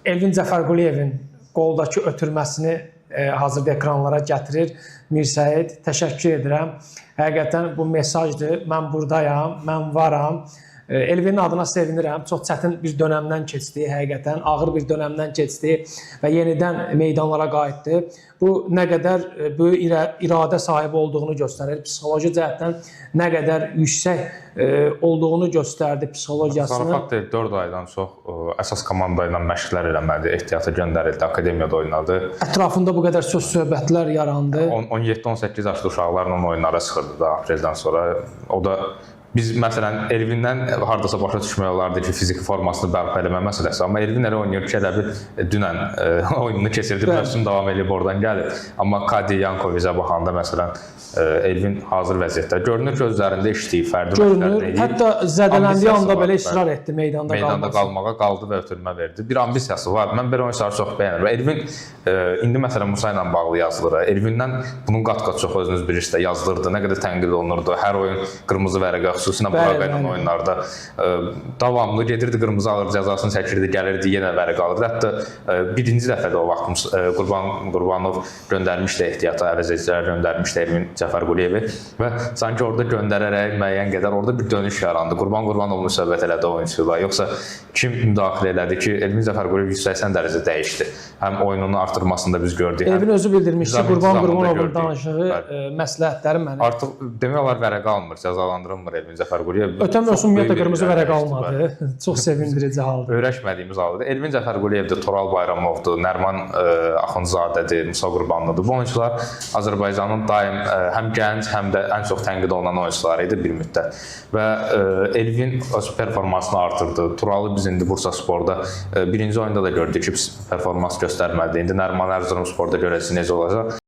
Elvin Cəfərquliyevin qoldakı ötürməsini hazırda ekranlara gətirir. Mirsəid, təşəkkür edirəm. Həqiqətən bu mesajdır. Mən buradayam, mən varam. Elvinin adına sevinirəm. Çox çətin bir dönəmdən keçdi, həqiqətən ağır bir dönəmdən keçdi və yenidən meydanlara qayıtdı. Bu nə qədər böyük iradə sahibi olduğunu göstərir. Psixoloji cəhətdən nə qədər yüksək olduğunu göstərdi psixologiyasını. Zarafat deyil, 4 aydan çox əsas komanda ilə məşqlər eləmədi, ehtiyata göndərildi, akademiyada oynadı. Ətrafında bu qədər söz-söhbətlər yarandı. 17-18 yaşlı uşaqlarla oyunlara çıxırdı da apreldən sonra. O da biz məsələn Elvindən hardasa başa düşmək olardı ki, fiziki formasını bərpa eləmə məsələsi. Amma Elvin elə oynayır ki, elə bir dünən oyununu keçirdi, mövsüm davam edib oradan gəlib. Amma Kadi Yankovicə baxanda məsələn Elvin hazır vəziyyətdə görünür ki, özlərində işləyib, fərdi məşqlərini eləyib. Hətta zədələndiyi anda belə israr etdi meydanda qalmağa, qaldı və ötürmə verdi. Bir ambisiyası var. Mən belə oyunçuları çox bəyənirəm. Elvin indi məsələn Musa ilə bağlı yazılır. Elvindən bunun qat-qat çox özünüz bilirsiniz yazılırdı. Nə qədər tənqid olunurdu. Hər oyun qırmızı vərəqə, xüsusilə Buraqa ilə oyunlarda davamlı gedirdi, qırmızı alır, cəzasını çəkirdi, gəlirdi, yenə vərəq alırdı. Hətta birinci dəfə də o vaxt Qurbanov göndərmişdi ehtiyata, əvəzedicilər göndərmişdi Elvin Cəfərquliyevi və sanki orada göndərərək müəyyən qədər orada bir dönüş yarandı. Qurbanovla söhbət elədi oyunçular. Yoxsa kim müdaxilə elədi ki, Elvin Cəfərquliyev 180 dərəcə dəyişdi. Həm oyununu artırmasında biz gördük. Elvin özü bildirmiş ki, Qurbanovun danışığı məsləhətləri mənə. Artıq demək olar vərəq almır, cəzalandırılmır Elvin Cəfərquliyev. Ötən mövsüm ümumiyyətlə qırmızı vərəq almadı. Çox sevindirici haldır. Öyrəşmədiyimiz haldır. Elvin Cəfərquliyevdir, Toral Bayramovdur, Nərman Axundzadədir, Musa Qurbanlıdır. Bu oyunçular Azərbaycanın daim həm gənc, həm də ən çox tənqid olunan oyunçuları idi bir müddət. Və Elvin öz performansını artırdı. Turalı biz indi Bursasporda birinci oyunda da gördük ki, performans göstərmədi. İndi Nərman Ərzurumsporda görəcək necə olacaq.